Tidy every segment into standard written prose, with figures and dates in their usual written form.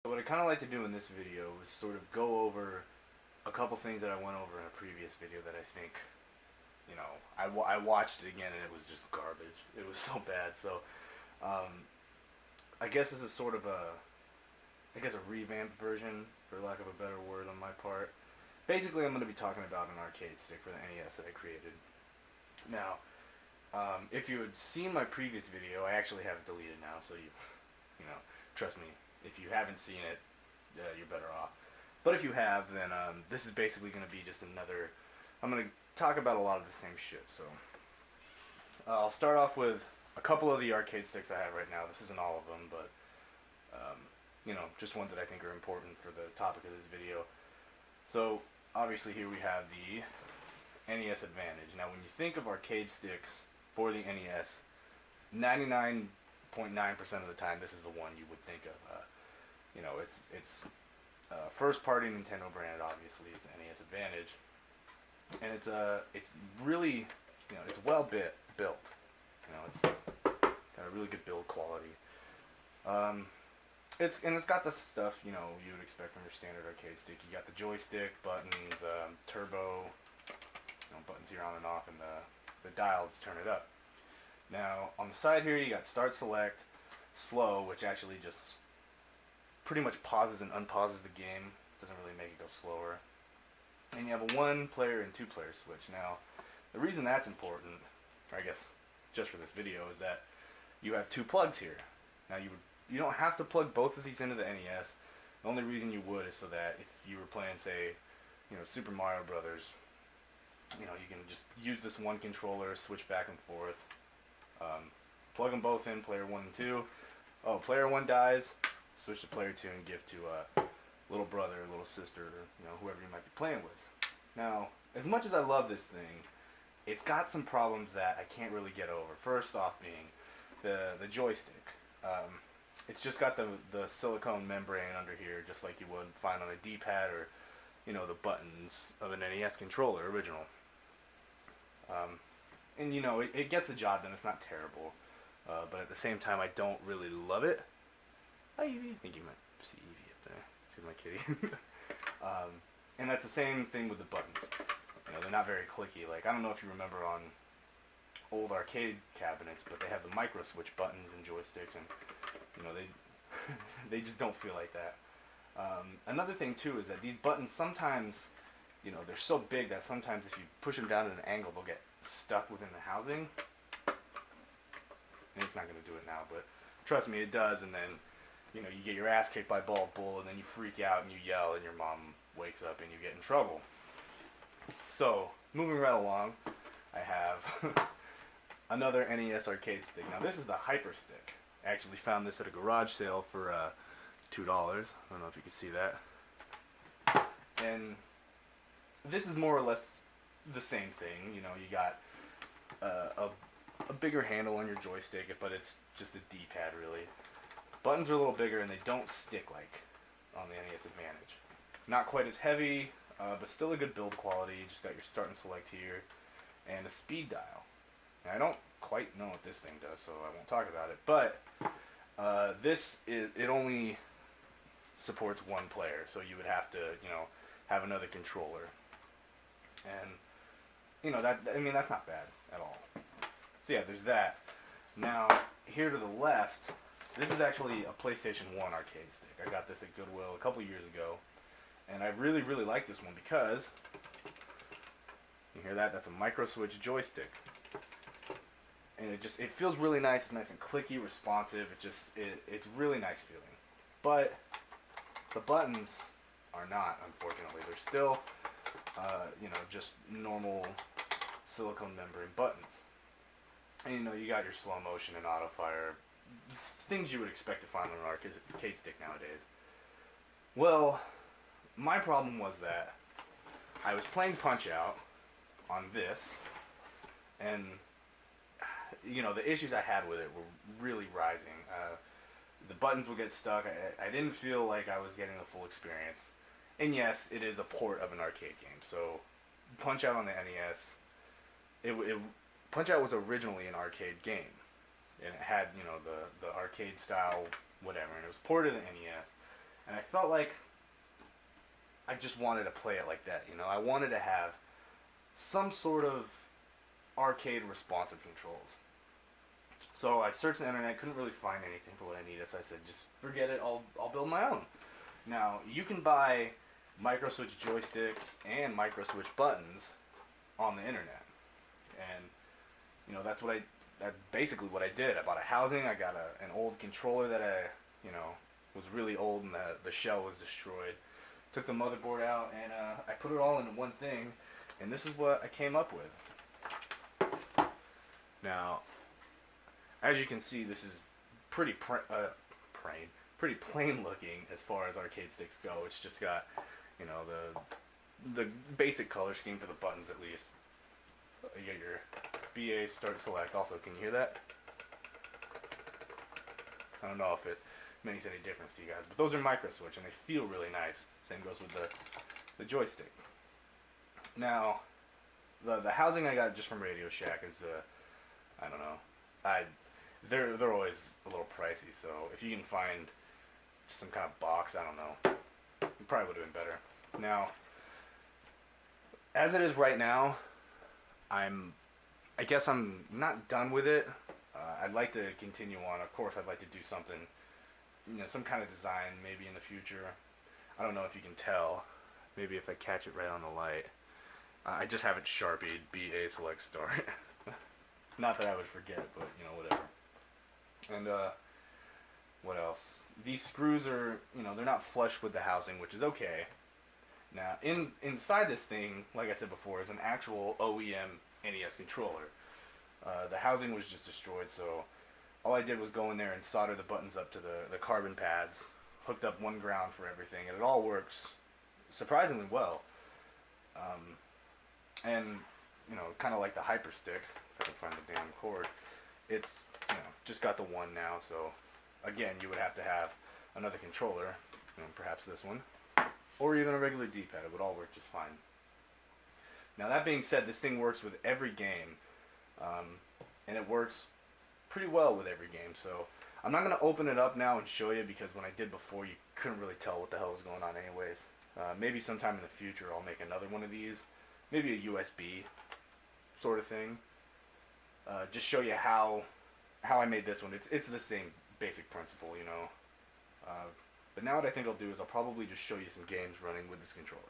What I kind of like to do in this video is sort of go over a couple things that I went over in a previous video that I think, I watched it again and it was just garbage. It was so bad. So, I guess this is sort of a revamped version, for lack of a better word on my part. Basically, I'm going to be talking about an arcade stick for the NES that I created. Now, if you had seen my previous video, I actually have it deleted now, so trust me, if you haven't seen it, you're better off. But if you have, then this is basically going to be just another. I'm going to talk about a lot of the same shit. So I'll start off with a couple of the arcade sticks I have right now. This isn't all of them, but just ones that I think are important for the topic of this video. So obviously here we have the NES Advantage. Now, when you think of arcade sticks for the NES, 99.9% of the time, this is the one you would think of. It's first party Nintendo brand. Obviously, it's NES Advantage, and it's really, it's well built. It's got a really good build quality. It's got the stuff you would expect from your standard arcade stick. You got the joystick, buttons, turbo, buttons here on and off, and the dials to turn it up. Now on the side here, you got start, select, slow, which actually just pretty much pauses and unpauses the game. Doesn't really make it go slower. And you have a 1-player and 2-player switch. Now, the reason that's important, or I guess just for this video, is that you have 2 plugs here. Now you don't have to plug both of these into the NES. The only reason you would is so that if you were playing, say, Super Mario Brothers, you can just use this one controller, switch back and forth, plug them both in, player 1 and 2. Oh, player 1 dies, switch to player 2 and give to little brother, little sister, whoever you might be playing with. Now, as much as I love this thing, it's got some problems that I can't really get over. First off being the joystick. It's just got the silicone membrane under here, just like you would find on a D-pad or, the buttons of an NES controller, original. And it gets the job done. It's not terrible, but at the same time, I don't really love it. I think you might see Evie up there. She's my kitty. And that's the same thing with the buttons. They're not very clicky. Like, I don't know if you remember on old arcade cabinets, but they have the micro switch buttons and joysticks, and they just don't feel like that. Another thing too is that these buttons sometimes, they're so big that sometimes if you push them down at an angle, they'll get stuck within the housing. And it's not going to do it now, but trust me, it does. And then, you get your ass kicked by Bald Bull, and then you freak out and you yell, and your mom wakes up and you get in trouble. So, moving right along, I have another NES arcade stick. Now, this is the Hyper Stick. I actually found this at a garage sale for $2. I don't know if you can see that. And this is more or less the same thing. You got a bigger handle on your joystick, but it's just a D-pad, really. Buttons are a little bigger, and they don't stick like on the NES Advantage. Not quite as heavy, but still a good build quality. You just got your start and select here, and a speed dial. Now, I don't quite know what this thing does, so I won't talk about it. But it only supports 1 player, so you would have to have another controller, and that's not bad at all. So yeah, there's that. Now here to the left, this is actually a PlayStation 1 arcade stick. I got this at Goodwill a couple years ago, and I really, really like this one because, you hear that? That's a micro switch joystick. And it feels really nice. It's nice and clicky, responsive. It's really nice feeling. But the buttons are not, unfortunately. They're still, just normal silicone membrane buttons. And you got your slow motion and auto fire, things you would expect to find on an arcade stick nowadays. Well, my problem was that I was playing Punch-Out on this, and the issues I had with it were really rising. The buttons would get stuck. I didn't feel like I was getting the full experience. And yes, it is a port of an arcade game. So Punch-Out on the NES, Punch-Out was originally an arcade game. And it had, the arcade style whatever. And it was ported to the NES. And I felt like I just wanted to play it like that, you know. I wanted to have some sort of arcade responsive controls. So I searched the internet, couldn't really find anything for what I needed, so I said, just forget it, I'll build my own. Now, you can buy micro switch joysticks and micro switch buttons on the internet. And, you know, that's basically what I did. I bought a housing, I got an old controller that was really old and the shell was destroyed. Took the motherboard out and I put it all into one thing, and this is what I came up with. Now, as you can see, this is pretty plain looking as far as arcade sticks go. It's just got, you know, the basic color scheme for the buttons at least. You got your BA start select. Also, can you hear that? I don't know if it makes any difference to you guys, but those are micro switch and they feel really nice. Same goes with the joystick. Now, the housing I got just from Radio Shack is I don't know. They're always a little pricey, so if you can find some kind of box, I don't know, it probably would have been better. Now, as it is right now, I guess I'm not done with it. I'd like to continue on. Of course, I'd like to do something, you know, some kind of design maybe in the future. I don't know if you can tell. Maybe if I catch it right on the light. I just have it Sharpied, BA select start. Not that I would forget, but, you know, whatever. And, what else? These screws are, you know, they're not flush with the housing, which is okay. Now, inside this thing, like I said before, is an actual OEM NES controller. The housing was just destroyed, so all I did was go in there and solder the buttons up to the carbon pads, hooked up one ground for everything, and it all works surprisingly well. And, you know, kind of like the Hyper Stick, if I can find the damn cord, it's, you know, just got the one now, so again, you would have to have another controller, you know, perhaps this one, or even a regular D-pad. It would all work just fine. Now, that being said, this thing works with every game, and it works pretty well with every game, so I'm not going to open it up now and show you, because when I did before, you couldn't really tell what the hell was going on anyways. Maybe sometime in the future I'll make another one of these, maybe a USB sort of thing. Just show you how I made this one. It's the same basic principle, you know. But now what I think I'll do is I'll probably just show you some games running with this controller.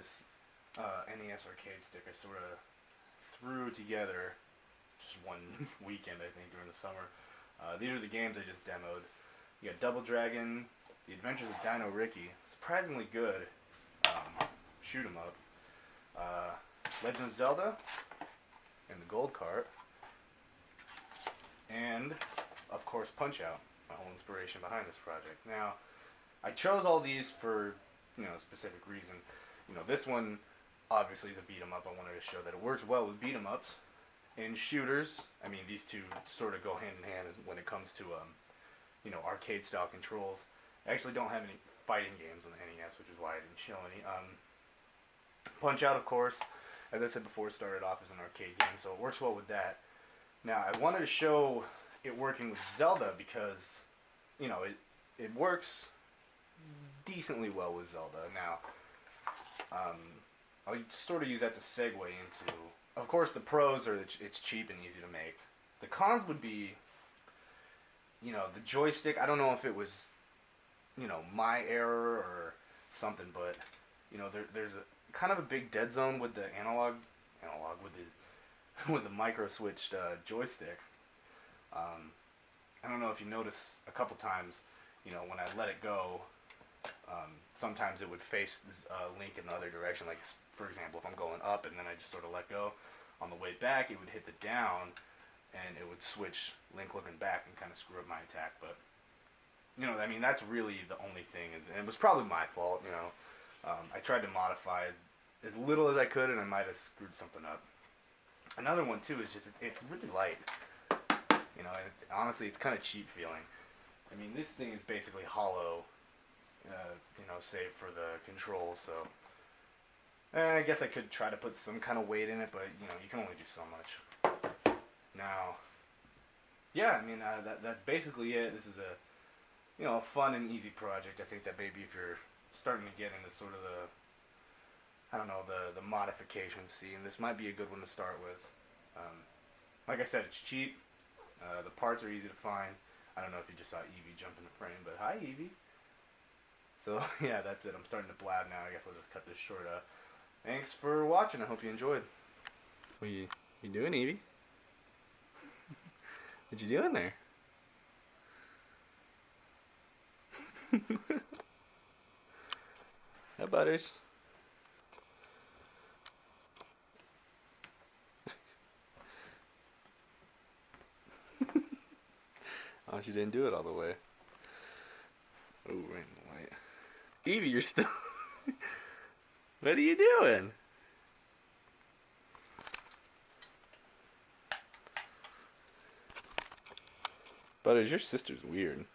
this NES arcade stick I sort of threw together just one weekend, I think, during the summer. These are the games I just demoed. You got Double Dragon, The Adventures of Dino Ricky, surprisingly good shoot 'em up. Legend of Zelda, and the Gold Cart, and of course Punch-Out, my whole inspiration behind this project. Now, I chose all these for a specific reason. This one obviously is a beat 'em up. I wanted to show that it works well with beat 'em ups. In shooters, I mean, these two sort of go hand in hand when it comes to arcade style controls. I actually don't have any fighting games on the NES, which is why I didn't show any. Punch-Out, of course, as I said before, started off as an arcade game, so it works well with that. Now, I wanted to show it working with Zelda because, it works decently well with Zelda. Now, I'll sort of use that to segue into, of course, the pros are that it's cheap and easy to make. The cons would be, the joystick. I don't know if it was, my error or something, but, there's a kind of a big dead zone with the analog with the micro switched joystick. I don't know if you notice a couple times, when I let it go, sometimes it would face Link in the other direction. Like, for example, if I'm going up and then I just sort of let go, on the way back it would hit the down and it would switch Link looking back and kind of screw up my attack. But that's really the only thing, and it was probably my fault. I tried to modify as little as I could, and I might have screwed something up. Another one too is just it's really light. Honestly, it's kind of cheap feeling. I mean, this thing is basically hollow, save for the controls. So I guess I could try to put some kind of weight in it, but you can only do so much. Now, yeah, I mean that's basically it. This is a fun and easy project. I think that maybe if you're starting to get into sort of the modification scene, this might be a good one to start with. Like I said, it's cheap. The parts are easy to find. I don't know if you just saw Evie jump in the frame, but hi, Evie. So, yeah, that's it. I'm starting to blab now. I guess I'll just cut this short. Thanks for watching. I hope you enjoyed. What you doing, Evie? What you doing there? Hi, Butters. Oh, she didn't do it all the way. Oh, right in the light. Evie, you're still... What are you doing? Butters, your sister's weird.